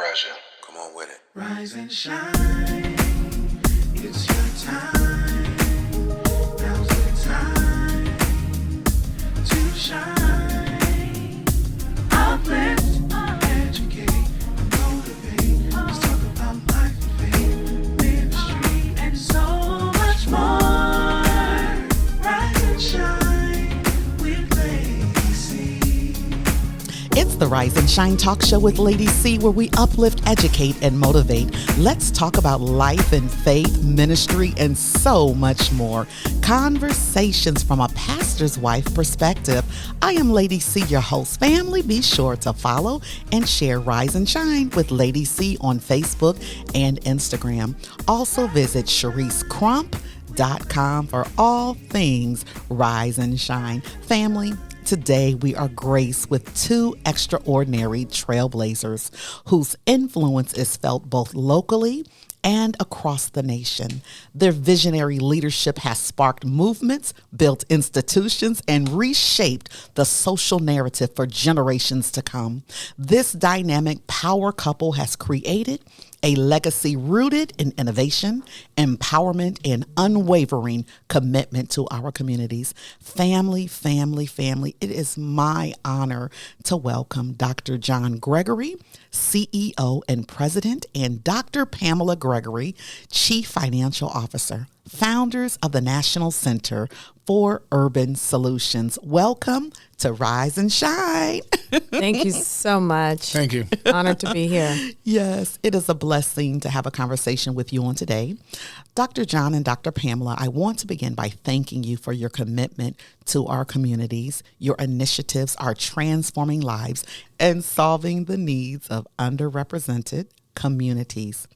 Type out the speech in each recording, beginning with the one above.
pressure. Come on with it. Rise and shine. It's your time. Now's the time to shine. Uplift, educate, motivate. Let's talk about life and faith, ministry, and so much more. Rise and shine with Lady C. It's the Rise and Shine Talk Show with Lady C, where we uplift, educate, and motivate. Let's talk about life and faith, ministry, and so much more. Conversations from a pastor's wife perspective. I am Lady C, your host. Family, be sure to follow and share Rise and Shine with Lady C on Facebook and Instagram. Also visit ChariceCrump.com for all things Rise and Shine. Family, today we are graced with two extraordinary trailblazers whose influence is felt both locally and across the nation. Their visionary leadership has sparked movements, built institutions, and reshaped the social narrative for generations to come. This dynamic power couple has created a legacy rooted in innovation, empowerment, and unwavering commitment to our communities. Family, family, family, it is my honor to welcome Dr. John Gregory, CEO and President, and Dr. Pamela Gregory, Chief Financial Officer, founders of the National Center for Urban Solutions. Welcome to Rise and Shine. Thank you so much. Thank you. Honored to be here. Yes, it is a blessing to have a conversation with you on today. Dr. John and Dr. Pamela, I want to begin by thanking you for your commitment to our communities. Your initiatives are transforming lives and solving the needs of underrepresented communities.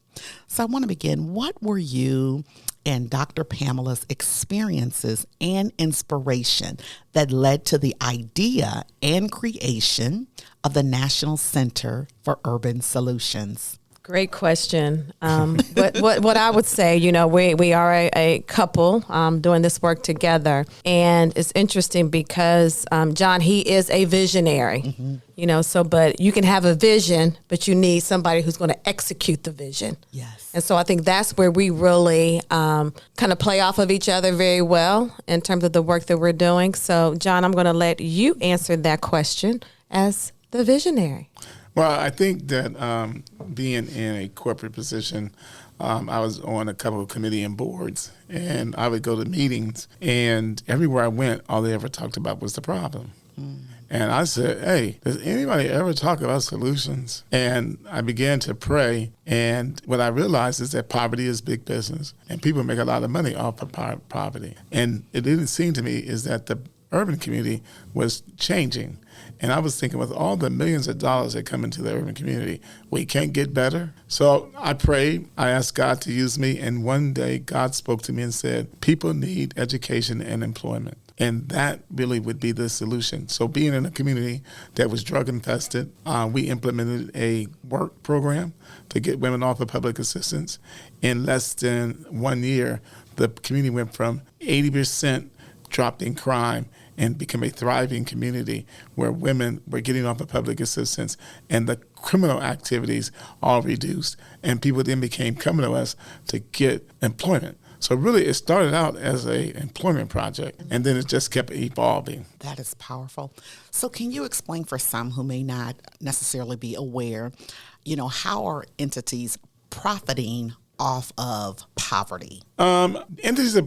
So I want to begin. What were you and Dr. Pamela's experiences and inspiration that led to the idea and creation of the National Center for Urban Solutions? Great question. What I would say, we are a couple doing this work together. And it's interesting because John, he is a visionary, but you can have a vision, but you need somebody who's going to execute the vision. Yes. And so I think that's where we really kind of play off of each other very well in terms of the work that we're doing. So, John, I'm going to let you answer that question as the visionary. Well, I think that being in a corporate position, I was on a couple of committee and boards, and I would go to meetings, and everywhere I went, all they ever talked about was the problem. And I said, hey, does anybody ever talk about solutions? And I began to pray, and what I realized is that poverty is big business, and people make a lot of money off of poverty. And it didn't seem to me is that the urban community was changing. And I was thinking with all the millions of dollars that come into the urban community, we can't get better. So I prayed, I asked God to use me, and one day God spoke to me and said, people need education and employment. And that really would be the solution. So being in a community that was drug infested, we implemented a work program to get women off of public assistance. In less than 1 year, the community went from 80% dropped in crime and become a thriving community where women were getting off of public assistance and the criminal activities all reduced, and people then became coming to us to get employment. So really it started out as an employment project, and then it just kept evolving. That is powerful. So can you explain for some who may not necessarily be aware, how are entities profiting off of poverty? Entities are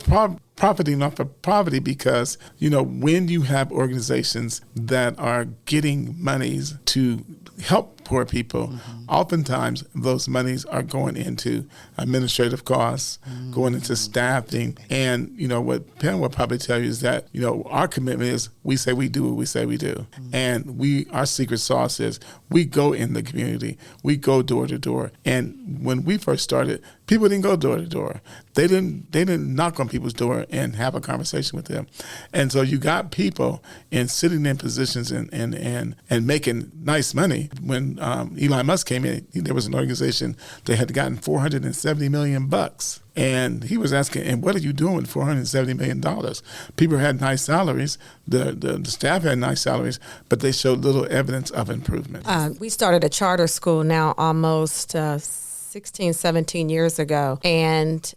profiting off of poverty because, when you have organizations that are getting monies to help poor people, oftentimes those monies are going into administrative costs, going into staffing. And, what Pam will probably tell you is that, our commitment is we say we do what we say we do. And our secret sauce is we go in the community, we go door to door. And when we first started, people didn't go door to door. They didn't didn't knock on people's door and have a conversation with them. And so you got people sitting in positions and making nice money. When Elon Musk came in, there was an organization that had gotten $470 million. And he was asking, and what are you doing with $470 million? People had nice salaries, the staff had nice salaries, but they showed little evidence of improvement. We started a charter school now almost 16, 17 years ago. And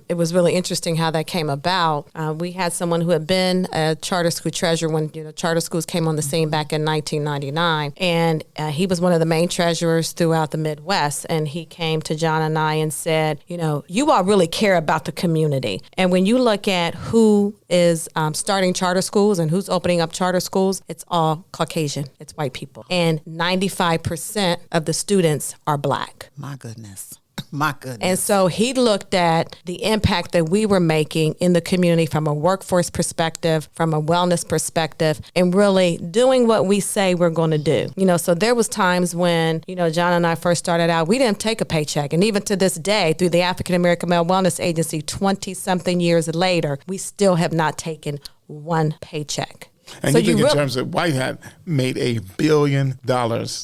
it was really interesting how that came about. We had someone who had been a charter school treasurer when charter schools came on the scene back in 1999. And he was one of the main treasurers throughout the Midwest. And he came to John and I and said, you all really care about the community. And when you look at who is starting charter schools and who's opening up charter schools, it's all Caucasian. It's white people. And 95% of the students are Black. My goodness. My goodness. And so he looked at the impact that we were making in the community from a workforce perspective, from a wellness perspective, and really doing what we say we're going to do. So there was times when, John and I first started out, we didn't take a paycheck. And even to this day, through the African American Male Wellness Agency, 20-something years later, we still have not taken one paycheck. And so you think in terms of White Hat made $1 billion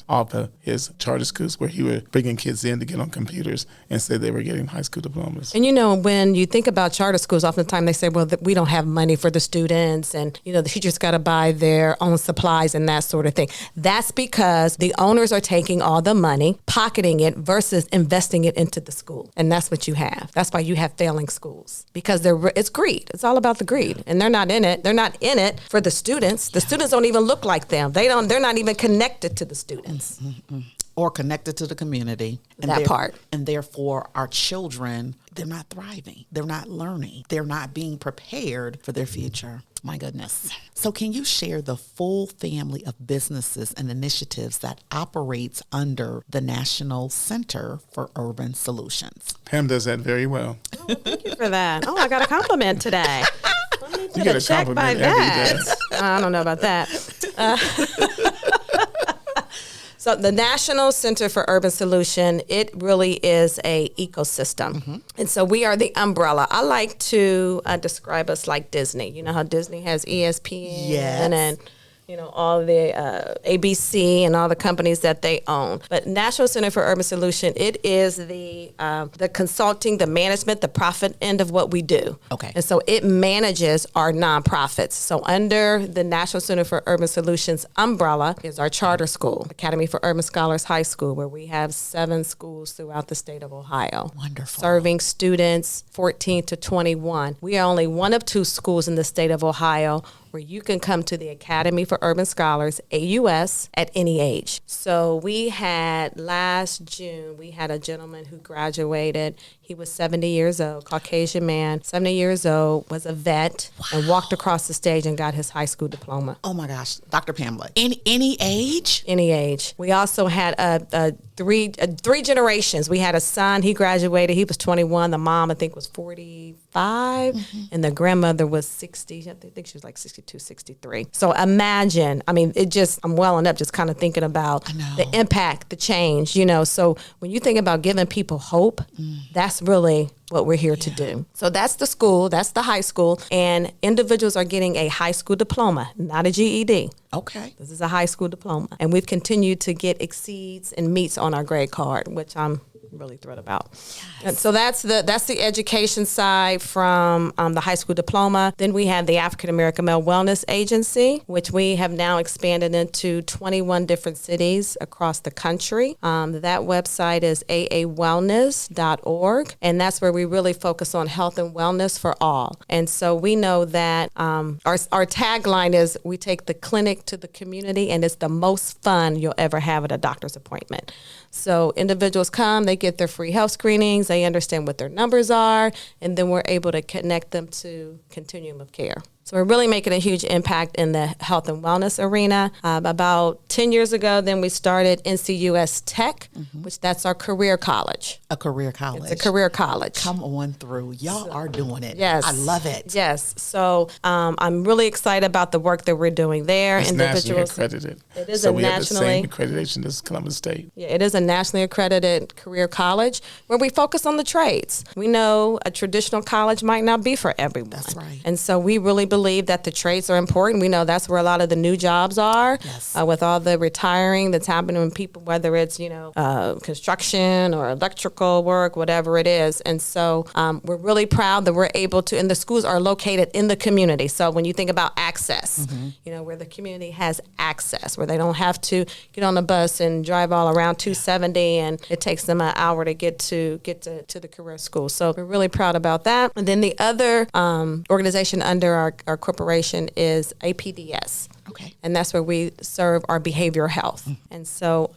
off of his charter schools where he was bringing kids in to get on computers and say they were getting high school diplomas. And when you think about charter schools, oftentimes they say, well, we don't have money for the students and, the teachers got to buy their own supplies and that sort of thing. That's because the owners are taking all the money, pocketing it versus investing it into the school. And that's what you have. That's why you have failing schools because it's greed. It's all about the greed. And they're not in it. They're not in it for the students. The students don't even look like them. They're not even connected to the students. Mm-hmm. Or connected to the community. And therefore, our children, they're not thriving. They're not learning. They're not being prepared for their future. My goodness. So can you share the full family of businesses and initiatives that operates under the National Center for Urban Solutions? Pam does that very well. Oh, thank you for that. Oh, I got a compliment today. You get a compliment every day. I don't know about that. So the National Center for Urban Solution, it really is a ecosystem. Mm-hmm. And so we are the umbrella. I like to describe us like Disney. You know how Disney has ESPN and all the ABC and all the companies that they own. But National Center for Urban Solution, it is the consulting, the management, the profit end of what we do. Okay. And so it manages our nonprofits. So under the National Center for Urban Solutions umbrella is our charter school, Academy for Urban Scholars High School, where we have 7 schools throughout the state of Ohio. Wonderful. Serving students 14 to 21. We are only one of 2 schools in the state of Ohio where you can come to the Academy for Urban Scholars, AUS, at any age. So we had last June, we had a gentleman who graduated. He was 70 years old, Caucasian man, 70 years old, was a vet, and walked across the stage and got his high school diploma. Oh my gosh, Dr. Pamela, any age? Any age. We also had three generations. We had a son, he graduated, he was 21. The mom, I think, was 45, and the grandmother was 60. I think she was like 62, 63. So imagine, I'm welling up just kind of thinking about the impact, the change, So when you think about giving people hope, that's really what we're here to do. So that's the school, that's the high school, and individuals are getting a high school diploma, not a GED. Okay. This is a high school diploma. And we've continued to get exceeds and meets on our grade card, which I'm really thrilled about. Yes. And so that's the education side from the high school diploma. Then we have the African American Male Wellness Agency, which we have now expanded into 21 different cities across the country. That website is aawellness.org, and that's where we really focus on health and wellness for all. And so we know that our tagline is we take the clinic to the community, and it's the most fun you'll ever have at a doctor's appointment. So individuals come, they get their free health screenings, they understand what their numbers are, and then we're able to connect them to continuum of care. So we're really making a huge impact in the health and wellness arena. About 10 years ago, then we started NCUS Tech, which that's our career college. A career college. It's a career college. Come on through. Y'all are doing it. Yes. I love it. Yes. So I'm really excited about the work that we're doing there. It's nationally accredited. It is so a we nationally have the same accreditation as Columbus State. Yeah, it is a nationally accredited career college where we focus on the trades. We know a traditional college might not be for everyone. That's right. And so we really believe that the trades are important. We know that's where a lot of the new jobs are. Yes. With all the retiring that's happening with people, whether it's, construction or electrical work, whatever it is. And so we're really proud that we're able to, and the schools are located in the community. So when you think about access, where the community has access, where they don't have to get on a bus and drive all around 270 and it takes them an hour to get to the career school. So we're really proud about that. And then the other organization under our corporation is APDS. Okay. And that's where we serve our behavioral health. And so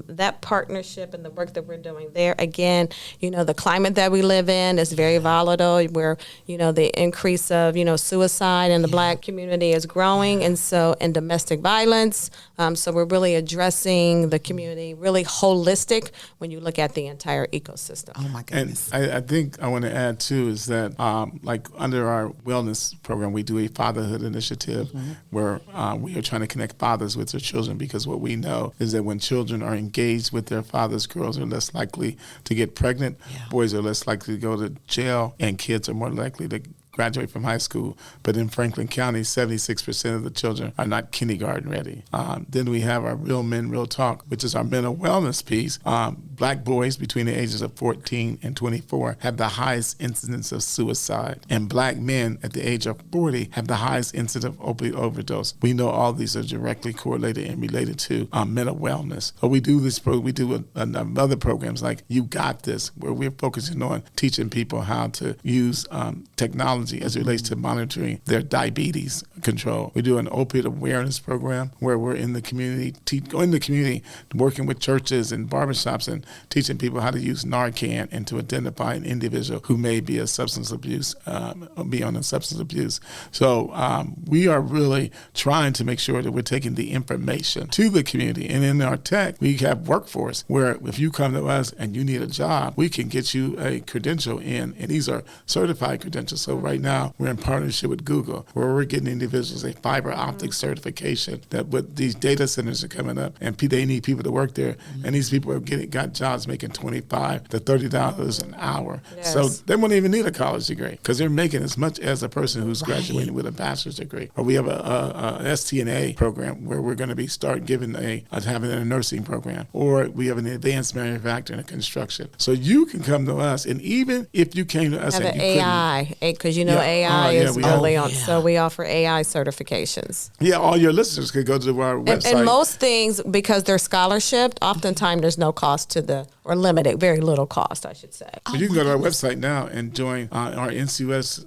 that partnership and the work that we're doing there, again, the climate that we live in is very volatile, where, the increase of, suicide in the Black community is growing. And domestic violence. So we're really addressing the community, really holistic when you look at the entire ecosystem. Oh, my goodness. And I think I want to add, too, is that like under our wellness program, we do a fatherhood initiative where we are trying to connect fathers with their children, because what we know is that when children are engaged with their fathers, girls are less likely to get pregnant, boys are less likely to go to jail, and kids are more likely to graduate from high school. But in Franklin County, 76% of the children are not kindergarten ready. Then we have our Real Men, Real Talk, which is our mental wellness piece. Black boys between the ages of 14 and 24 have the highest incidence of suicide. And Black men at the age of 40 have the highest incidence of opioid overdose. We know all these are directly correlated and related to mental wellness. So we do other programs like You Got This, where we're focusing on teaching people how to use technology as it relates to monitoring their diabetes control. We do an opioid awareness program where we're in the community, working with churches and barbershops and teaching people how to use Narcan and to identify an individual who may be be on a substance abuse. So we are really trying to make sure that we're taking the information to the community. And in our tech, we have workforce where if you come to us and you need a job, we can get you a credential in, and these are certified credentials. So right now, we're in partnership with Google, where we're getting individuals a fiber optic certification that with these data centers are coming up, and they need people to work there. And these people have got jobs making $25 to $30 an hour. Yes. So they won't even need a college degree because they're making as much as a person who's graduating with a bachelor's degree. Or we have a STNA program where we're going to start giving having a nursing program. Or we have an advanced manufacturing and construction. So you can come to us, and even if you came to us Have and an you AI, because Yeah. AI is We early have- on. So we offer AI certifications. Yeah, all your listeners could go to our website. And most things, because they're scholarship, oftentimes there's no cost or limited, very little cost, I should say. But you can go to our website now and join our NCUS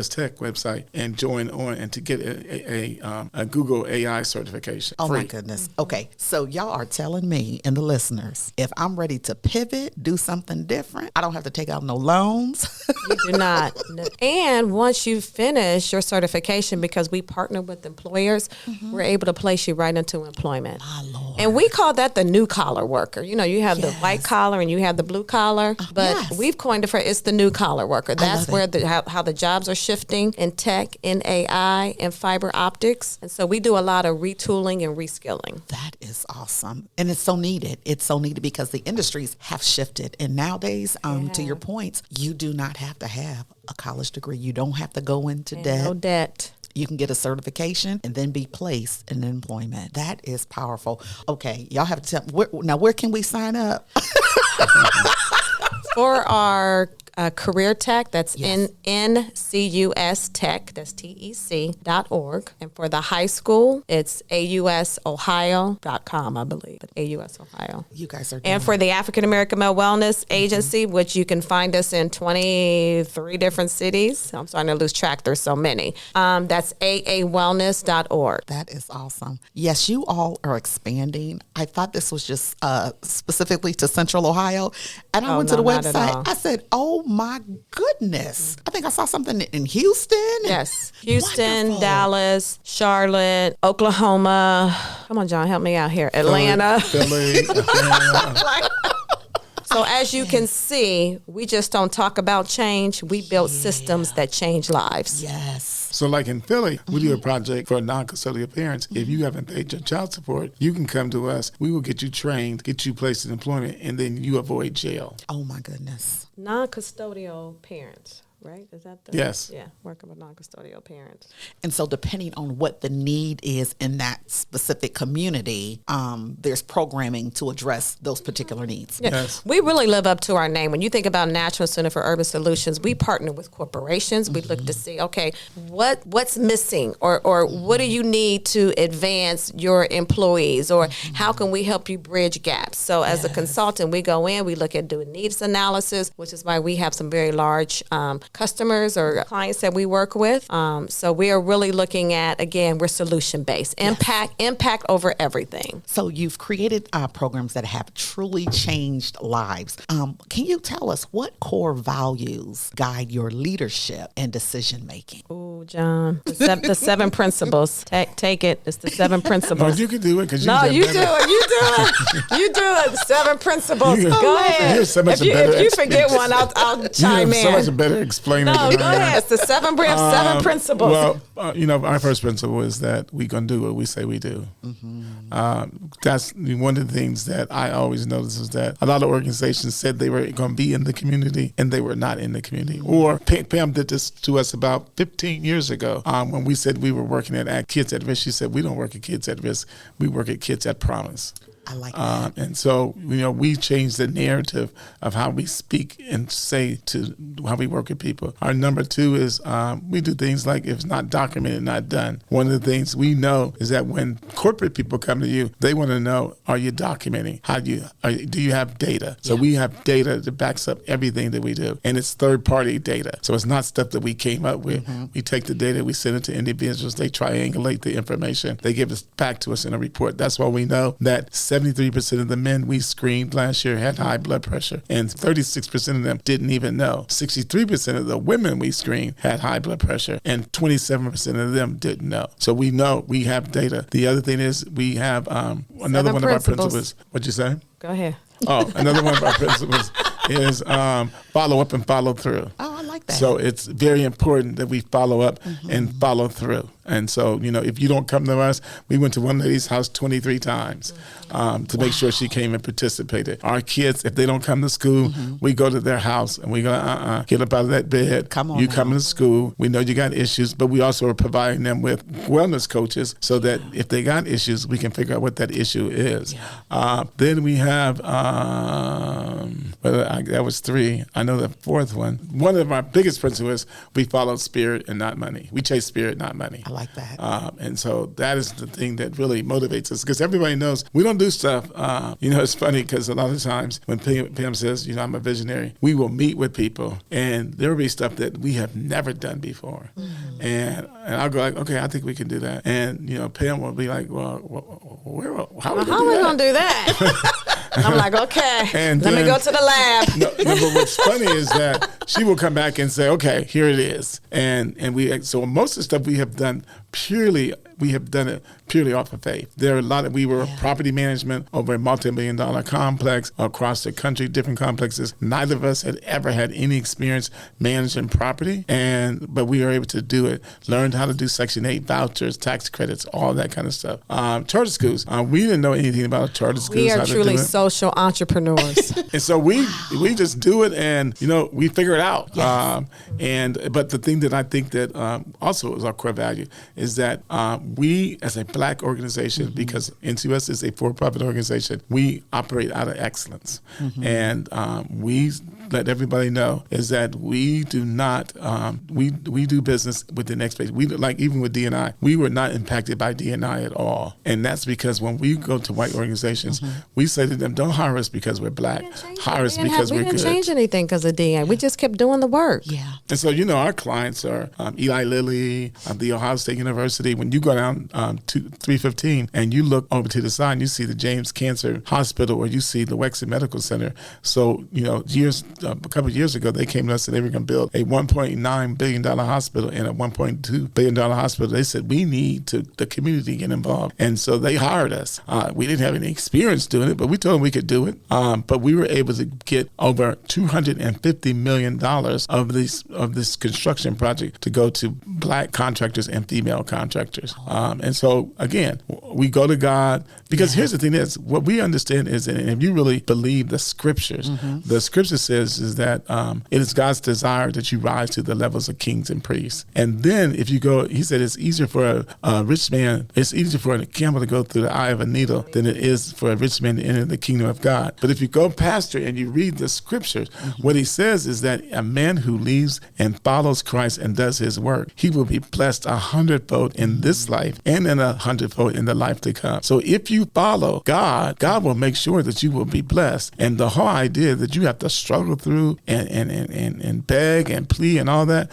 Tech website and join on and to get a Google AI certification. Oh, free. my goodness. Okay, so y'all are telling me and the listeners, if I'm ready to pivot, do something different, I don't have to take out no loans. You do not. And once you finish your certification, because we partner with employers, we're able to place you right into employment. My Lord. And we call that the new collar worker. You have the Yes. white collar and you have the blue collar, but Yes. we've coined it for it's the new collar worker. That's love where how the jobs are shifting in tech, in AI, and fiber optics. And so we do a lot of retooling and reskilling. That is awesome. And it's so needed. It's so needed because the industries have shifted. And nowadays, to your points, you do not have to have a college degree. You don't have to go into debt. No debt. You can get a certification and then be placed in employment. That is powerful. Okay, y'all have to tell, where can we sign up? For our career tech, that's Yes. NCUS Tech, that's TEC.org. And for the high school, it's AUSOhio.com, I believe, but AUS Ohio. You guys are And for the African American Male Wellness Agency, which you can find us in 23 different cities. I'm starting to lose track. There's so many. That's AAWellness.org. That is awesome. Yes, you all are expanding. I thought this was just specifically to Central Ohio. And I Oh, went to no, the not at all. website. I said, oh my goodness. I think I saw something in Houston. Yes. Houston, Wonderful. Dallas, Charlotte, Oklahoma. Come on, John, help me out here. Atlanta. Philly. So as you can see, we just don't talk about change. We build systems that change lives. Yes. So like in Philly, we do a project for non-custodial parents. If you haven't paid your child support, you can come to us. We will get you trained, get you placed in employment, and then you avoid jail. Oh my goodness. Non-custodial parents, right? Is that the? Yes. Yeah, working with non-custodial parents. And so depending on what the need is in that specific community, there's programming to address those particular needs. Yeah. Yes. We really live up to our name. When you think about National Center for Urban Solutions, we partner with corporations. We look to see, okay, what's missing or what do you need to advance your employees, or how can we help you bridge gaps? So as a consultant, we go in, we look at doing needs analysis, which is why we have some very large customers or clients that we work with. So we are really looking at, again, we're solution-based. Impact over everything. So you've created programs that have truly changed lives. Can you tell us what core values guide your leadership and decision making? Ooh, John, the seven principles. Take it. It's the seven No, principles. you can do it because No, you do it. You do it. You do it. Seven principles. You- Go ahead. You're so much If better you forget one, I'll chime You're so much a in. better explainer No, than go I am. ahead. It's the seven principles. Well, our first principle is that we're going to do what we say we do. That's one of the things that I always notice is that a lot of organizations said they were going to be in the community and they were not in the community. Or Pam did this to us about 15 years ago when we said we were working at Kids at Risk. She said, we don't work at Kids at Risk. We work at Kids at Promise. I like that. And so, we changed the narrative of how we speak and say to how we work with people. Our number two is we do things like if it's not documented, not done. One of the things we know is that when corporate people come to you, they want to know, are you documenting? Do you have data? So we have data that backs up everything that we do. And it's third-party data. So it's not stuff that we came up with. We take the data, we send it to individuals, they triangulate the information, they give it back to us in a report. That's why we know that 73% of the men we screened last year had high blood pressure, and 36% of them didn't even know. 63% of the women we screened had high blood pressure, and 27% of them didn't know. So we know we have data. The other thing is we have another one of our principles. What'd you say? Go ahead. Oh, another one of our principles is follow up and follow through. Oh, I like that. So it's very important that we follow up and follow through. And so, if you don't come to us, we went to one lady's house 23 times to make sure she came and participated. Our kids, if they don't come to school, we go to their house and we go, get up out of that bed. Come on You now. come to school. We know you got issues, but we also are providing them with wellness coaches so that if they got issues, we can figure out what that issue is. Then we have, that was three. I know the fourth one. One of our biggest principles is we follow spirit and not money. We chase spirit, not money. I like that. And so that is the thing that really motivates us because everybody knows we don't do stuff. It's funny because a lot of times when Pam says, I'm a visionary, we will meet with people and there will be stuff that we have never done before. And I'll go like, okay, I think we can do that. And, Pam will be like, well, how are we going to do that? I'm like, okay, And let me then- go to the lab. No, but what's funny is that she will come back and say, okay, here it is. And so most of the stuff we have done we have done it purely off of faith. There are a lot we were property management over a multi-million-dollar complex across the country, different complexes. Neither of us had ever had any experience managing property, but we were able to do it. Learned how to do Section 8 vouchers, tax credits, all that kind of stuff. Charter schools, we didn't know anything about charter schools. We how are to truly do it. social entrepreneurs. And so we just do it, and we figure it out. Yes. But the thing that I think that also is our core value is that we, as a Black organization, because NCUS is a for-profit organization, we operate out of excellence, and we let everybody know is that we do not we do business with the next phase. We like even with D&I, we were not impacted by D&I at all, and that's because when we go to white organizations, we say to them, don't hire us because we're Black, hire us because we we're didn't good. change anything because of DA. We just kept doing the work. Yeah. And so, our clients are Eli Lilly, the Ohio State University. When you go down to 315 and you look over to the side, you see the James Cancer Hospital or you see the Wexford Medical Center. So, years a couple of years ago, they came to us and they were going to build a $1.9 billion hospital and a $1.2 billion hospital. They said, we need the community to get involved. And so they hired us. We didn't have any experience doing it, but we told them we could do it. But we were able to get over $250 million of this construction project to go to Black contractors and female contractors. And so, again, we go to God, because here's the thing is, what we understand is, and if you really believe the scriptures, the scripture says is that it is God's desire that you rise to the levels of kings and priests. And then if you go, he said it's easier for a rich man, it's easier for a camel to go through the eye of a needle than it is for a rich man to enter the kingdom of God. But if you go past it and you read the scriptures, what he says is that a man who leaves and follows Christ and does his work, he will be blessed 100-fold in this life and in 100-fold in the life to come. So if you follow God, God will make sure that you will be blessed. And the whole idea that you have to struggle through and beg and plea and all that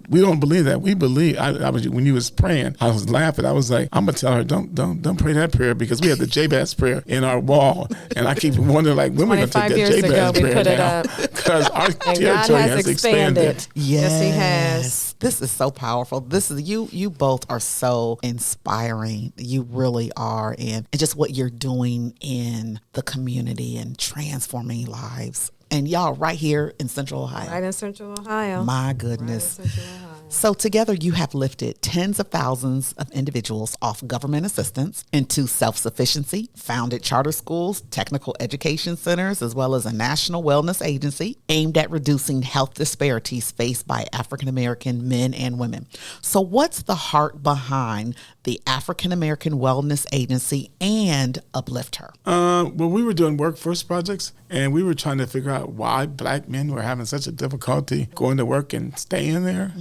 we don't believe that. We believe. I was, when you was praying, I was laughing. I was like, I'm gonna tell her, don't pray that prayer, because we have the Jabez prayer in our wall, and I keep wondering, like, when we're gonna take that Jabez prayer down, because our territory has expanded. Yes, he has. This is so powerful. This is you both are so inspiring. You really are, and just what you're doing in the community and transforming lives. And y'all right here in Central Ohio. Right in Central Ohio. My goodness. Right in Central Ohio. So together you have lifted tens of thousands of individuals off government assistance into self-sufficiency, founded charter schools, technical education centers, as well as a national wellness agency aimed at reducing health disparities faced by African American men and women. So what's the heart behind the African American Wellness Agency and Uplift Her? Well, we were doing workforce projects, and we were trying to figure out why Black men were having such a difficulty going to work and staying there.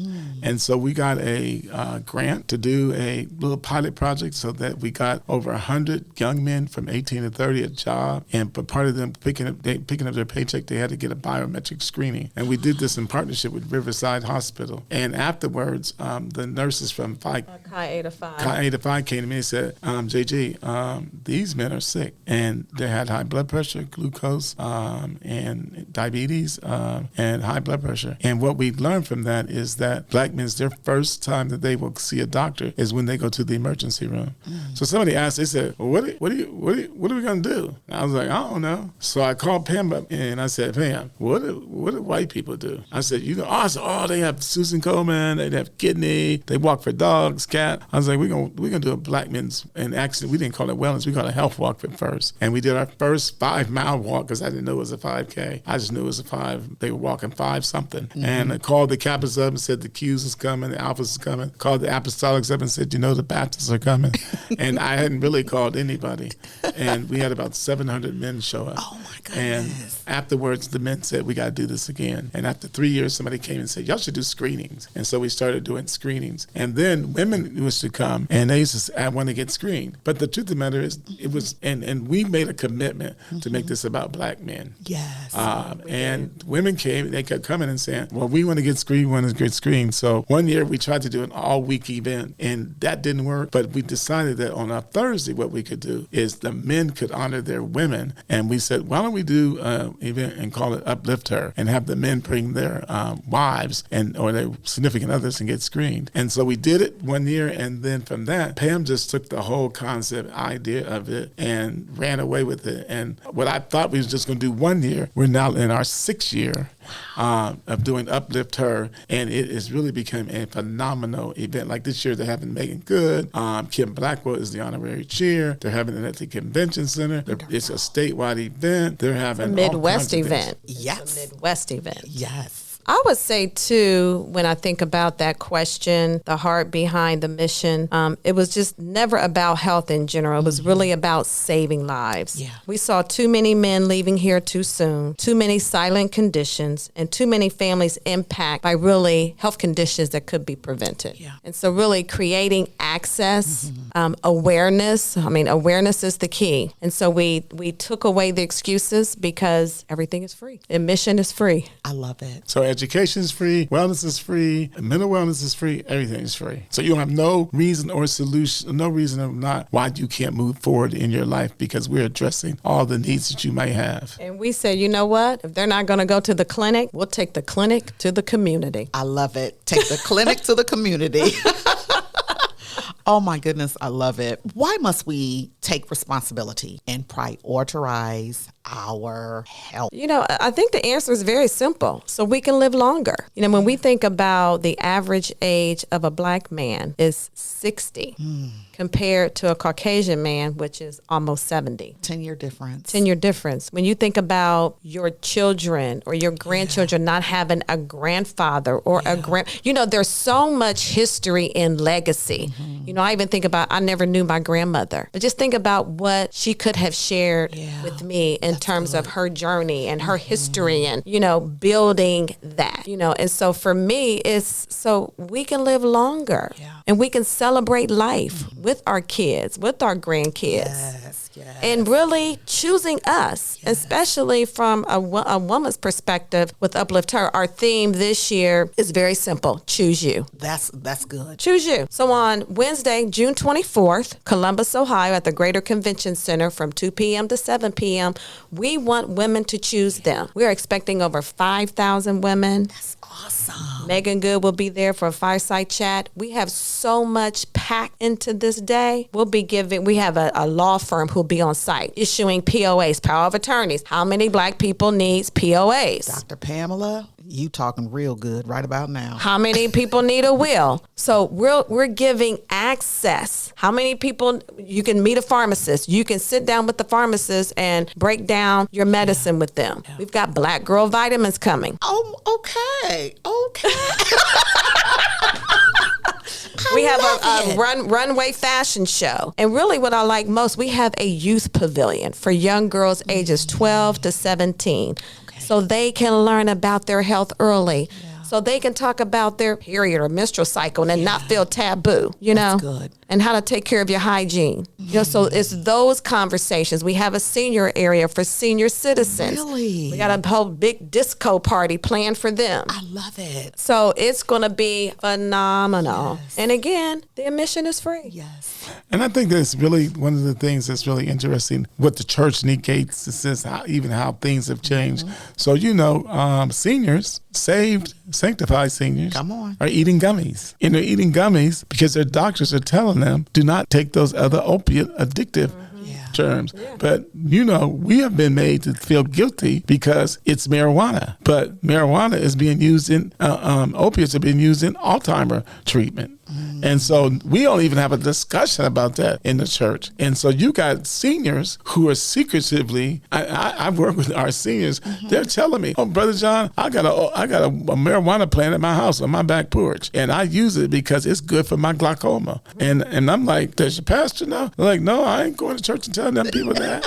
And so we got a grant to do a little pilot project, so that we got over 100 young men from 18 to 30 a job. And but part of them picking up their paycheck, they had to get a biometric screening. And we did this in partnership with Riverside Hospital. And afterwards, the nurses from Chi Eta Phi came to me and said, JG, these men are sick, and they had high blood pressure, glucose, and diabetes, and high blood pressure. And what we learned from that is that Black men, their first time that they will see a doctor is when they go to the emergency room. So somebody asked, they said, well, what are we going to do? And I was like, I don't know. So I called Pam up and I said, Pam, what do white people do? I said, they have Susan Coleman, they have kidney, they walk for dogs, cat. I was like, we're gonna do a Black men's, and actually we didn't call it wellness, we called it health walk at first. And we did our first 5-mile walk, because I didn't know it was a 5K. I just knew it was a 5. They were walking 5 something. And I called the Kappas up and said the Q's is coming, the Alphas is coming. Called the Apostolics up and said, the Baptists are coming. And I hadn't really called anybody. And we had about 700 men show up. Oh my goodness. And afterwards, the men said, we got to do this again. And after 3 years, somebody came and said, y'all should do screenings. And so we started doing screenings. And then women used to come, and they used to say, I want to get screened. But the truth of the matter is, it was, and we made a commitment to make this about Black men. Yes. And women came, they kept coming and saying, well, we want to get screened, we want to get screened. So one year we tried to do an all-week event, and that didn't work. But we decided that on a Thursday, what we could do is the men could honor their women. And we said, why don't we do an event and call it Uplift Her, and have the men bring their wives or their significant others and get screened. And so we did it one year, and then from that, Pam just took the whole concept idea of it and ran away with it. And what I thought we was just going to do 1 year, we're now in our 6th year of doing Uplift Her, and it has really become a phenomenal event. Like this year, they're having Megan Good, Kim Blackwell is the honorary chair. They're having it at the convention center. It's a statewide event. They're having a Midwest event. Yes. It's a Midwest event. Yes. I would say, too, when I think about that question, the heart behind the mission, it was just never about health in general. It was really about saving lives. Yeah. We saw too many men leaving here too soon, too many silent conditions, and too many families impacted by really health conditions that could be prevented. Yeah. And so really creating access, awareness. I mean, awareness is the key. And so we took away the excuses, because everything is free. Admission is free. I love it. So education is free, wellness is free, mental wellness is free, everything is free. So you don't have no reason or solution, no reason of not why you can't move forward in your life, because we're addressing all the needs that you might have. And we said, you know what? If they're not going to go to the clinic, we'll take the clinic to the community. I love it. Take the clinic to the community. Oh my goodness, I love it. Why must we take responsibility and prioritize our health? You know, I think the answer is very simple. So we can live longer. You know, when we think about the average age of a Black man is 60 compared to a Caucasian man, which is almost 70. 10-year difference. 10-year difference. When you think about your children or your grandchildren not having a grandfather or a you know, there's so much history and legacy. You know, I even think about, I never knew my grandmother, but just think about what she could have shared with me in terms of her journey and her history and, you know, building that, you know. And so for me, it's so we can live longer and we can celebrate life with our kids, with our grandkids. Yes. And really choosing us, especially from a woman's perspective with Uplift Her. Our theme this year is very simple. Choose you. That's good. Choose you. So on Wednesday, June 24th, Columbus, Ohio, at the Greater Convention Center from 2 p.m. to 7 p.m., we want women to choose them. We're expecting over 5,000 women. That's awesome. Megan Good will be there for a fireside chat. We have so much packed into this day. We have a law firm who'll be on site issuing POAs, power of attorneys. How many Black people needs POAs? Dr. Pamela, you talking real good right about now. How many people need a will? So we're giving access. How many people, you can meet a pharmacist. You can sit down with the pharmacist and break down your medicine with them. We've got Black Girl vitamins coming. Oh, okay. We have a runway fashion show. And really what I like most, we have a youth pavilion for young girls ages 12 to 17. So they can learn about their health early. So they can talk about their period or menstrual cycle and not feel taboo, you know? That's good. And how to take care of your hygiene. You know, so it's those conversations. We have a senior area for senior citizens. Really? We got a whole big disco party planned for them. I love it. So it's going to be phenomenal. Yes. And again, the admission is free. Yes. And I think that's really one of the things that's really interesting. What the church negates is how things have changed. So, you know, seniors, sanctified seniors, Come on. are eating gummies. And they're eating gummies because their doctors are telling them, do not take those other opiate addictive terms. But, you know, we have been made to feel guilty because it's marijuana. But marijuana is being used in, opiates are being used in Alzheimer treatment. And so we don't even have a discussion about that in the church. And so you got seniors who are secretively, I work with our seniors, they're telling me, oh, Brother John, I got a marijuana plant at my house on my back porch. And I use it because it's good for my glaucoma. And I'm like, does your pastor know? They're like, no, I ain't going to church and telling them people that.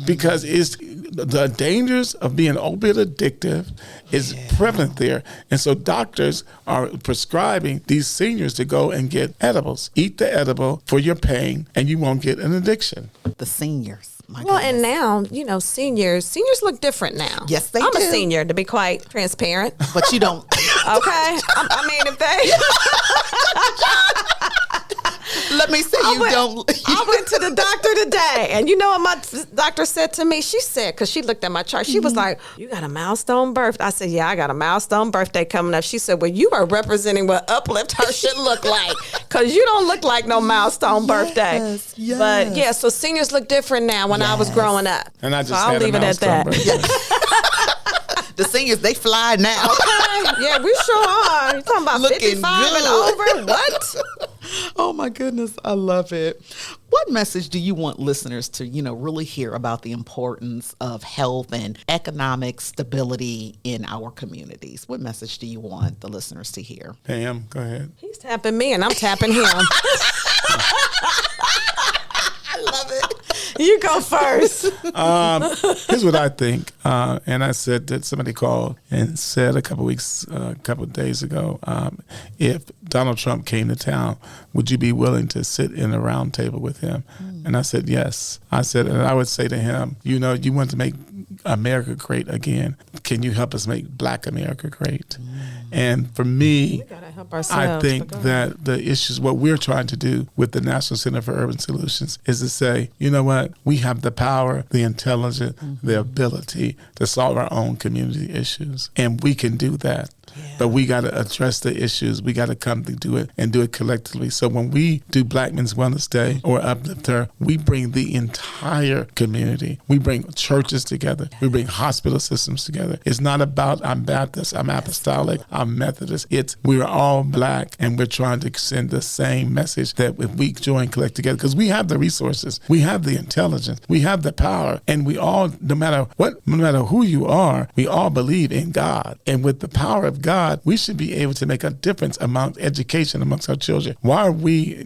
Because it's the dangers of being opiate addictive is prevalent there. And so doctors are prescribing these seniors to go and get edibles. Eat the edible for your pain and you won't get an addiction. The seniors. My Well, goodness. and now, you know, seniors look different now. Yes, they I'm do. a senior, to be quite transparent. But you don't. Okay? I mean, if they... Let me say you don't. I went to the doctor today, and you know what my doctor said to me? She said, because she looked at my chart, she was like, you got a milestone birthday. I said, yeah, I got a milestone birthday coming up. She said, well, you are representing what Uplift Her should look like, because you don't look like no milestone birthday. Yes. But yeah, so seniors look different now when I was growing up. And I So just I'll had leave a it at milestone that. birthday. The seniors, they fly now. Okay. Yeah, we sure are. You talking about Looking 55 good. and over? What? Oh my goodness, I love it. What message do you want listeners to, you know, really hear about the importance of health and economic stability in our communities? What message do you want the listeners to hear? Pam, go ahead. He's tapping me and I'm tapping him. I love it. You go first. Here's what I think. And I said that somebody called and said a couple of days ago, if Donald Trump came to town, would you be willing to sit in a round table with him? And I said, yes. I said, and I would say to him, you know, you want to make America great again. can you help us make Black America great? And for me, We gotta help I ourselves. think but go ahead. that the issues, what we're trying to do with the National Center for Urban Solutions is to say, you know what, we have the power, the intelligence, the ability to solve our own community issues. And we can do that. But we got to address the issues. We got to come to do it and do it collectively. So when we do Black Men's Wellness Day or Uplift Her, we bring the entire community. We bring churches together. We bring hospital systems together. It's not about I'm Baptist, I'm Apostolic, I'm Methodist. It's we're all Black and we're trying to send the same message that if we join, collect together, because we have the resources, we have the intelligence, we have the power, and we all, no matter who you are, we all believe in God. And with the power of God, we should be able to make a difference among education amongst our children. Why are we,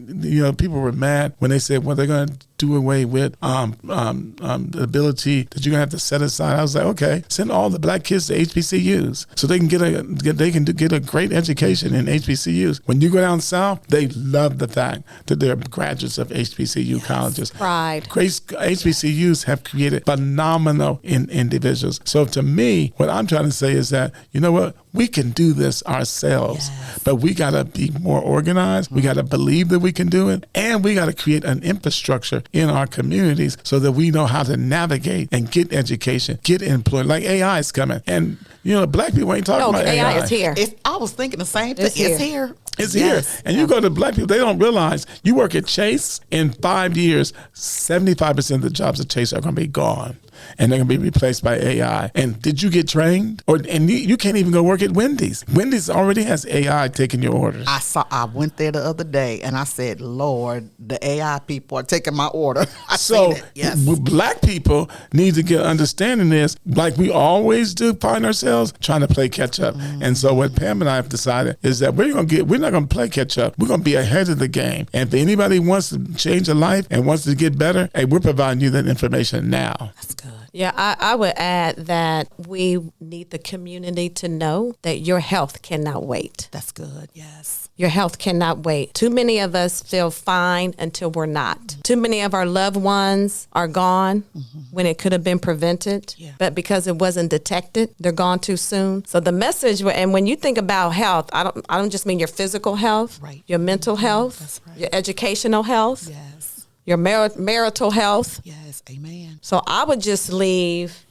people were mad when they said, well, they're going to do away with the ability that you're gonna have to set aside. I was like, okay, send all the Black kids to HBCUs so they can get a great education in HBCUs. When you go down south, they love the fact that they're graduates of HBCU colleges. Pride. HBCUs have created phenomenal individuals. So to me, what I'm trying to say is that, you know what, we can do this ourselves, but we got to be more organized. We got to believe that we can do it, and we got to create an infrastructure in our communities so that we know how to navigate and get education, get employed. Like AI is coming, and Black people ain't talking about AI. AI is here. I was thinking the same thing. It's here. It's here. It's here. And you go to Black people, they don't realize you work at Chase, in 5 years, 75% of the jobs at Chase are going to be gone. And they're going to be replaced by AI. And did you get trained? And you can't even go work at Wendy's. Wendy's already has AI taking your orders. I went there the other day and I said, Lord, the AI people are taking my order. So Yes. Black people need to get understanding this, like we always do, find ourselves trying to play catch up. And so what Pam and I have decided is that we're not going to play catch up. We're going to be ahead of the game. And if anybody wants to change a life and wants to get better, hey, we're providing you that information now. That's good. Yeah, I would add that we need the community to know that your health cannot wait. That's good. Yes. Your health cannot wait. Too many of us feel fine until we're not. Too many of our loved ones are gone when it could have been prevented, but because it wasn't detected, they're gone too soon. So the message, and when you think about health, I don't just mean your physical health, Right. your mental health, That's right. your educational health, Yes. your marital health. Yes. Amen. So I would just leave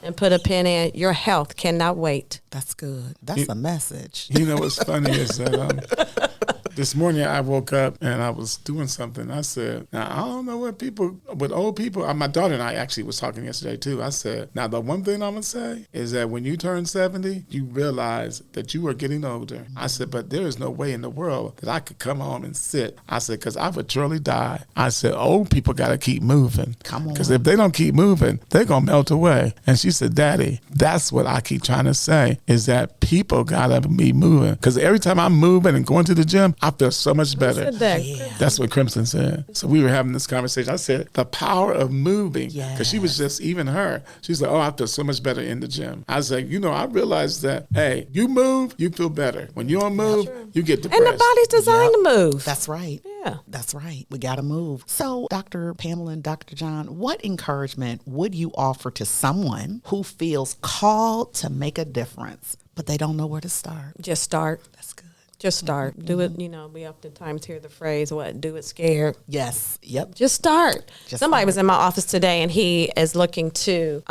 and put a pin in, your health cannot wait. That's good. That's a message. You know what's funny is that this morning I woke up and I was doing something. I said, now I don't know what old people, my daughter and I actually was talking yesterday too. I said, now the one thing I'm going to say is that when you turn 70, you realize that you are getting older. I said, but there is no way in the world that I could come home and sit. I said, because I would truly die. I said, old people got to keep moving. Come on. Because if they don't keep moving, they're going to melt away. And she said, Daddy, that's what I keep trying to say, is that people got to be moving. Because every time I'm moving and going to the gym, I feel so much better. That's what Crimson said. So we were having this conversation. I said, the power of moving. Because she was just, even her, she's like, oh, I feel so much better in the gym. I was like, I realized that, hey, you move, you feel better. When you don't move, you get depressed. And the body's designed to move. That's right. Yeah. That's right. We got to move. So, Dr. Pamela and Dr. John, what encouragement would you offer to someone who feels called to make a difference, but they don't know where to start? Just start. That's good. Just start. Do it. We oftentimes hear the phrase, do it scared. Yes. Yep. Just start. Somebody start. was in my office today and he is looking to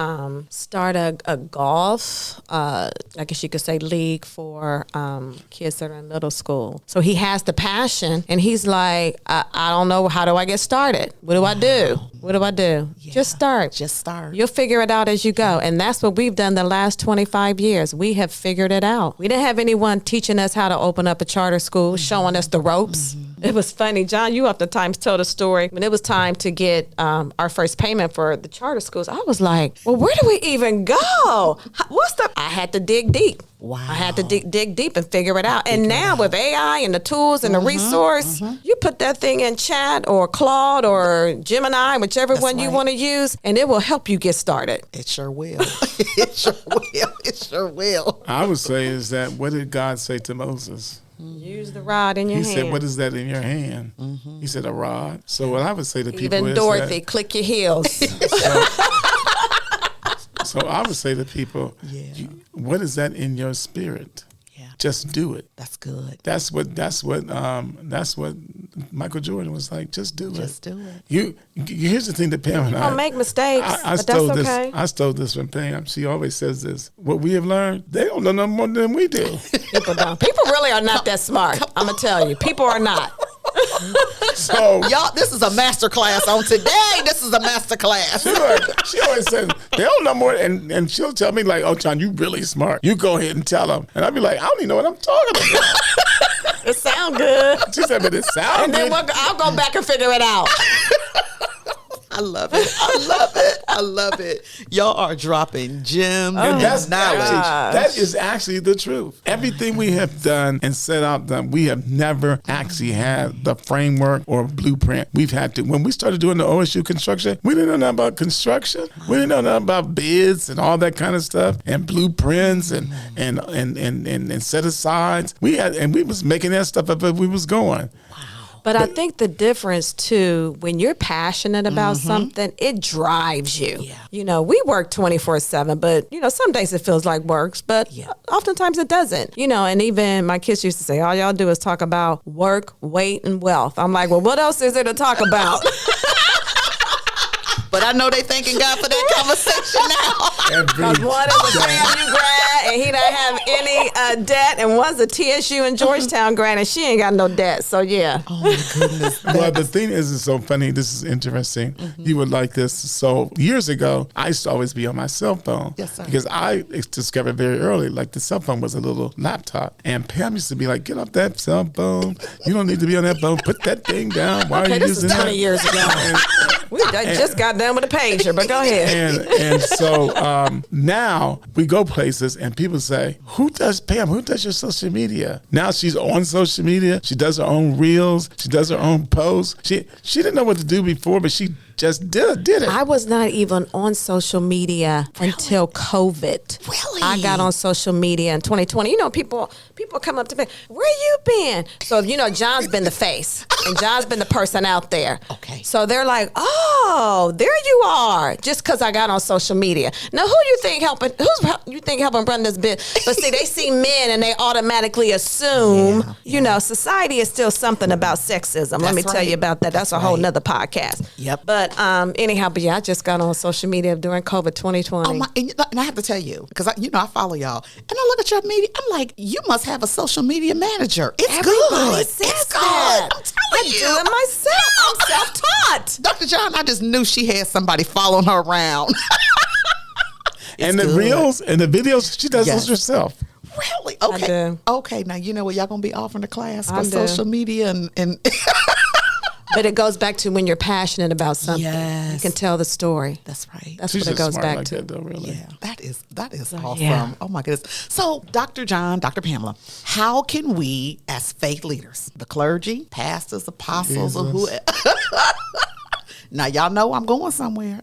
start a golf, I guess you could say, league for kids that are in middle school. So he has the passion and he's like, I don't know, how do I get started? What do I do? What do I do? Yeah. Just start. Just start. You'll figure it out as you go. And that's what we've done the last 25 years. We have figured it out. We didn't have anyone teaching us how to open up a charter school, showing us the ropes. It was funny. John, you oftentimes told a story when it was time to get our first payment for the charter schools. I was like, well, where do we even go? I had to dig deep. Wow. I had to dig deep and figure it out. And now with AI and the tools and the resource, you put that thing in chat or Claude or Gemini, whichever one you right. want to use, and it will help you get started. It sure will. It sure will. It sure will. I would say is that, what did God say to Moses? Use the rod in your He hand. said, what is that in your hand? He said, a rod. So what I would say to people Even is Dorothy, click your heels. that, So I would say to people, Yeah. what is that in your spirit? Yeah. Just do it. That's good. That's what Michael Jordan was like. Just do it. Just do it. Here's the thing that Pam and Don't make mistakes, I but stole that's this. okay. I stole this from Pam. She always says this. What we have learned, they don't know no more than we do. People don't. People really are not that smart. I'm gonna tell you, people are not. So Y'all, this is a master class on today. This is a master class. she always says they don't know more, and she'll tell me like, "Oh, John, you really smart. You go ahead and tell them." And I'll be like, "I don't even know what I'm talking about." It sound good. She said, "But it sounds And then good." I'll go back and figure it out. I love it. I love it. I love it. Y'all are dropping gems And and that's knowledge. that is actually the truth. Everything we have done and set out done, we have never actually had the framework or blueprint. We've had to. When we started doing the OSU construction, we didn't know nothing about construction. We didn't know nothing about bids and all that kind of stuff and blueprints and set asides. We was making that stuff up as we was going. But I think the difference too, when you're passionate about something, it drives you. Yeah. You know, we work 24/7, but you know, some days it feels like works, but oftentimes it doesn't. You know, and even my kids used to say, all y'all do is talk about work, weight, and wealth. I'm like, well, what else is there to talk about? But I know they thanking God for that conversation now. Because one is a FAMU grad and he doesn't have any debt, and one's a TSU and Georgetown grad and she ain't got no debt. So yeah. Oh my goodness. Well, the thing is, it's so funny. This is interesting. You would like this. So years ago, I used to always be on my cell phone. Yes, sir. Because I discovered very early, like the cell phone was a little laptop. And Pam used to be like, get off that cell phone. You don't need to be on that phone. Put that thing down. Why are Okay, you this using is 20 that? years ago. We just got done with a pager, but go ahead. And so now we go places and people say, who does your social media? Now she's on social media. She does her own reels. She does her own posts. She didn't know what to do before, but she just did it. I was not even on social media until COVID. Really? I got on social media in 2020. You know, people come up to me, where you been? So, you know, John's been the face and John's been the person out there. Okay. So they're like, oh, there you are, just because I got on social media. Now, who you think helping run this business? But see, they see men and they automatically assume, you know, society is still something about sexism. Let me tell right. you about that. That's a whole right. nother podcast. Yep. But anyhow, I just got on social media during COVID 2020. Oh my, and I have to tell you, because I follow y'all, and I look at your media, I'm like, you must have a social media manager. It's Everybody good. says It's good. that. I'm telling I you. do it myself. I'm self-taught. Dr. John, I just knew she had somebody following her around. and the good. reels and the videos, she does Yes. those herself. Really? Okay. do. Okay. Now, you know what? Y'all going to be offering a class I for do. social media and But it goes back to when you're passionate about something. Yes. You can tell the story. That's right. That's She's what it just goes smart back like to. that, though, really. Yeah, that is awesome. yeah. Oh my goodness. So, Dr. John, Dr. Pamela, how can we, as faith leaders, the clergy, pastors, apostles, or who? Now, y'all know I'm going somewhere.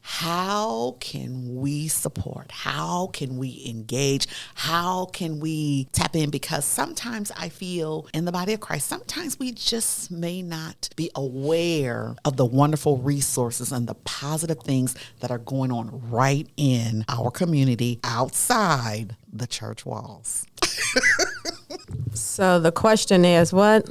How can we support? How can we engage? How can we tap in? Because sometimes I feel in the body of Christ, sometimes we just may not be aware of the wonderful resources and the positive things that are going on right in our community outside the church walls. So the question is, what?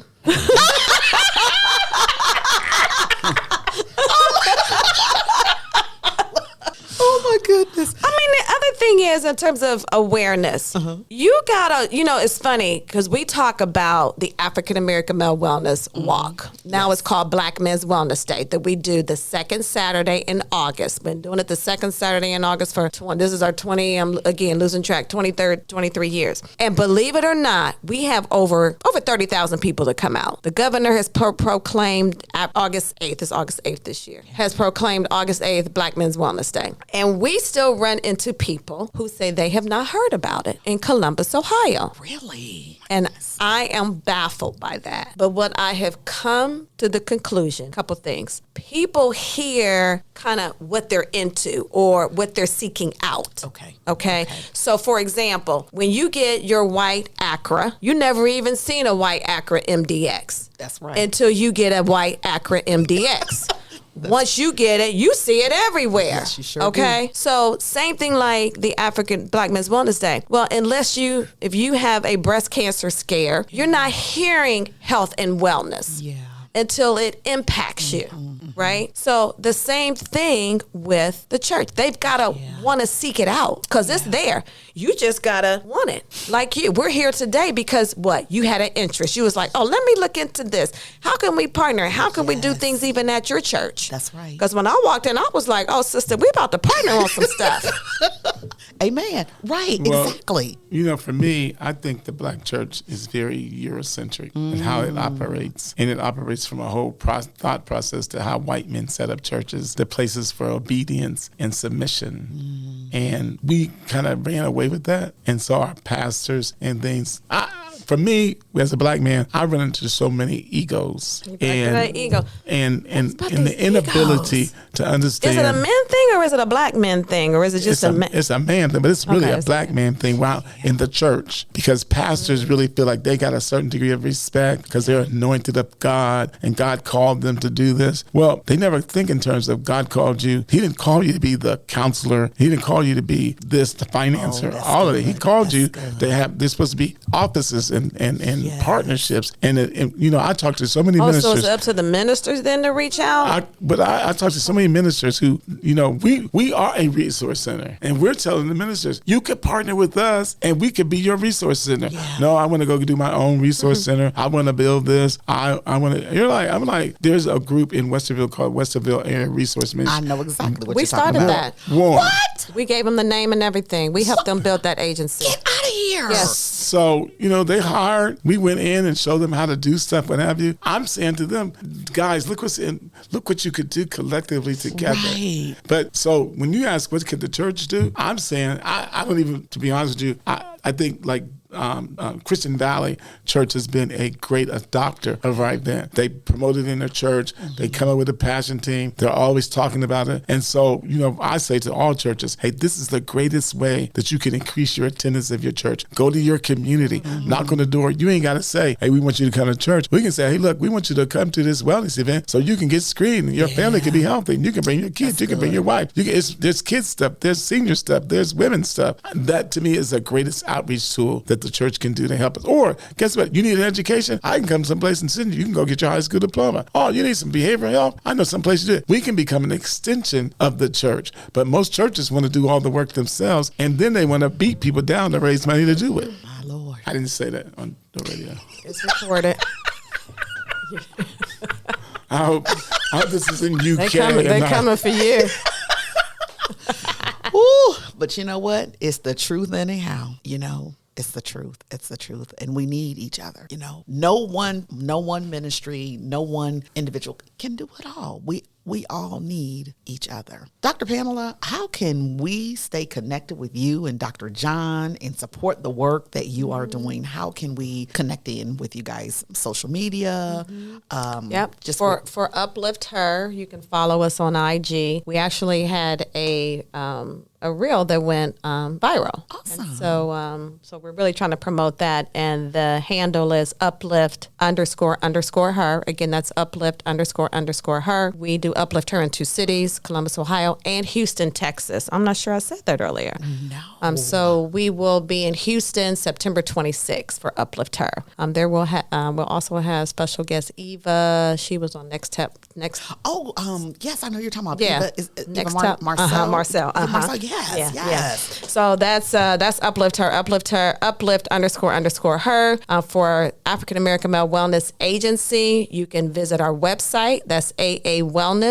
Oh my goodness. I mean, the other thing is, in terms of awareness, you gotta, you know, it's funny because we talk about the African American Male Wellness Walk. Now it's called Black Men's Wellness Day, that we do the second Saturday in August. Been doing it the second Saturday in August for this is our 23 years. And believe it or not, we have over 30,000 people to come out. The governor has proclaimed August 8th, it's August 8th this year, has proclaimed August 8th Black Men's Wellness Day. And we still run into people who say they have not heard about it in Columbus, Ohio. Really? And I am baffled by that. But what I have come to the conclusion, a couple things. People hear kind of what they're into or what they're seeking out. Okay. So for example, when you get your white Acura, you never even seen a white Acura MDX. That's right. Until you get a white Acura MDX. Once you get it, you see it everywhere. Yes, you sure okay? So same thing like the African Black Men's Wellness Day. Well, if you have a breast cancer scare, you're not hearing health and wellness. Yeah. Until it impacts you, right? So the same thing with the church. They've got to want to seek it out because it's there. You just got to want it. Like you, we're here today because what? You had an interest. You was like, oh, let me look into this. How can we partner? How can we do things even at your church? That's right. Because when I walked in, I was like, oh, sister, we about to partner on some stuff. Amen. Right. Well, Exactly. You know, for me, I think the black church is very Eurocentric in how it operates. And it operates from a whole thought process to how white men set up churches, the places for obedience and submission. And we kind of ran away with that. And so our pastors and things, for me, as a black man, I run into so many egos. And the inability to understand. Is it a men thing or is it a black man thing or is it just a man? It's a man thing, but it's really a black man thing in the church because pastors really feel like they got a certain degree of respect because they're anointed of God and God called them to do this. Well, they never think in terms of God called you. He didn't call you to be the counselor. He didn't call you to be the financer, all of it. He called you to have, there's supposed to be offices and partnerships. And I talked to so many ministers. So it's up to the ministers then to reach out? I talked to so many ministers who, we are a resource center. And we're telling the ministers, you could partner with us and we could be your resource center. Yeah. No, I want to go do my own resource center. I want to build this. I'm like, there's a group in Westerville called Westerville Area Resource Ministry. I know exactly what we you're talking about. We started that. What? We gave them the name and everything. We helped them build that agency. Get out of here. Yes. So, they hired, we went in and showed them how to do stuff, what have you. I'm saying to them, guys, look what you could do collectively together. Right. But so when you ask what could the church do, I'm saying, I don't even, to be honest with you, I think like Christian Valley Church has been a great adopter of our event. They promote it in their church. They come up with a passion team. They're always talking about it. And so, I say to all churches, hey, this is the greatest way that you can increase your attendance of your church. Go to your community, knock on the door. You ain't got to say, hey, we want you to come to church. We can say, hey, look, we want you to come to this wellness event so you can get screened and your family can be healthy. And you can bring your kids. You can bring your wife. There's kids stuff. There's senior stuff. There's women's stuff. That to me is the greatest outreach tool that the church can do to help us. Or guess what? You need an education? I can come someplace and send you. You can go get your high school diploma. Oh, you need some behavioral health? I know some place to do it. We can become an extension of the church. But most churches want to do all the work themselves, and then they want to beat people down to raise money to do it. My Lord. I didn't say that on the radio. It's recorded. I hope this is in UK. They're coming for you. Ooh, but you know what? It's the truth anyhow, It's the truth. It's the truth. And we need each other. No one ministry, no one individual can do it all. We all need each other. Dr. Pamela, how can we stay connected with you and Dr. John and support the work that you are doing? How can we connect in with you guys? Social media? Just for Uplift Her, you can follow us on IG. We actually had a reel that went viral. Awesome. And so we're really trying to promote that. And the handle is uplift__her. Again, that's uplift__her. We do Uplift Her in 2 cities, Columbus, Ohio, and Houston, Texas. I'm not sure I said that earlier. No. So we will be in Houston September 26th for Uplift Her. There we'll also have special guest Eva. She was on Next. Oh, yes, I know you're talking about. Yeah. Eva. Is Next Eva Up. Marcel. Marcel. Marcel, yes. Yeah. So that's Uplift Her, uplift__her. For African American Male Wellness Agency, you can visit our website. That's aawellness.org.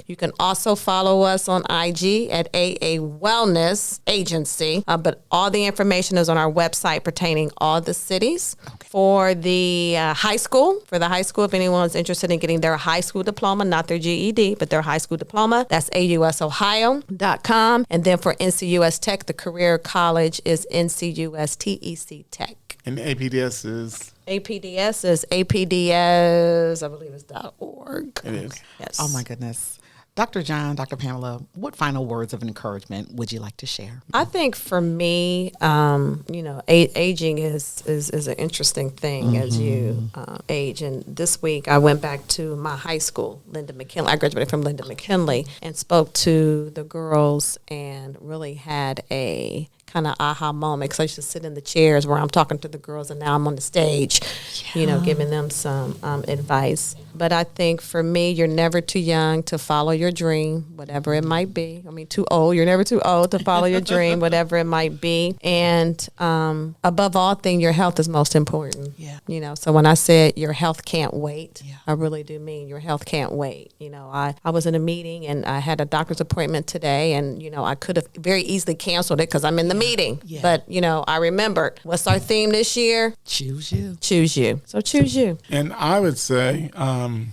You can also follow us on IG at AA Wellness Agency. But all the information is on our website pertaining all the cities. Okay. For the high school, if anyone's interested in getting their high school diploma, not their GED, but their high school diploma, that's ausohio.com. And then for NCUS Tech, the career college is NCUS TEC Tech. And the APDS is? APDS, I believe it's .org. It is. Yes. Oh, my goodness. Dr. John, Dr. Pamela, what final words of encouragement would you like to share? I think for me, aging is an interesting thing as you age. And this week I went back to my high school, Linda McKinley. I graduated from Linda McKinley and spoke to the girls and really had a kind of aha moment, because I used to sit in the chairs where I'm talking to the girls, and now I'm on the stage, giving them some advice. But I think for me, you're never too young to follow your dream, whatever it might be. I mean, too old. You're never too old to follow your dream, whatever it might be. And above all things, your health is most important. Yeah. So when I said your health can't wait, Yeah. I really do mean your health can't wait. I was in a meeting and I had a doctor's appointment today, and, I could have very easily canceled it because I'm in the meeting. Yeah. But, I remembered, what's our theme this year? Choose you. Choose you. So choose you. And I would say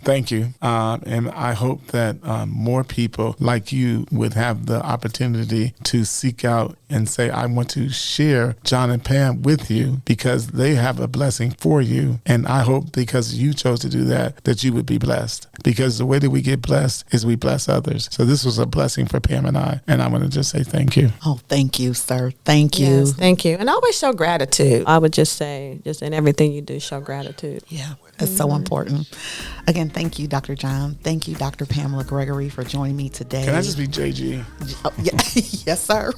thank you. And I hope that more people like you would have the opportunity to seek out and say, I want to share John and Pam with you because they have a blessing for you. And I hope because you chose to do that you would be blessed. Because the way that we get blessed is we bless others. So this was a blessing for Pam and I. And I want to just say thank you. Oh, thank you, sir. Thank you. Yes, thank you. And always show gratitude. I would just say, just in everything you do, show gratitude. Yeah, it's so important. Again, thank you, Dr. John. Thank you, Dr. Pamela Gregory, for joining me today. Can I just be JG? Oh, yeah. Yes, sir.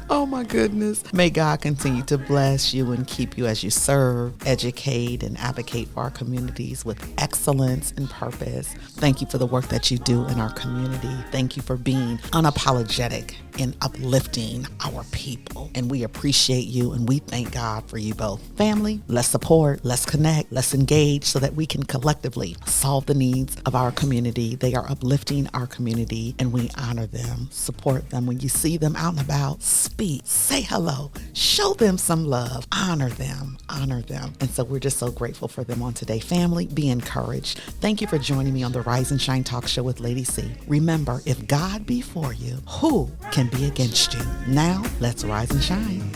Oh, my goodness. May God continue to bless you and keep you as you serve, educate, and advocate for our communities with excellence and purpose. Thank you for the work that you do in our community. Thank you for being unapologetic in uplifting our people. And we appreciate you, and we thank God for you both. Family, let's support, let's connect, let's engage so that we can collectively solve the needs of our community. They are uplifting our community, and we honor them, support them. When you see them out and about, speak, say hello, show them some love, honor them. And so we're just so grateful for them on today. Family, be encouraged. Thank you for joining me on the Rise and Shine Talk Show with Lady C. Remember, if God be for you, who can be against you? Now, let's rise and shine.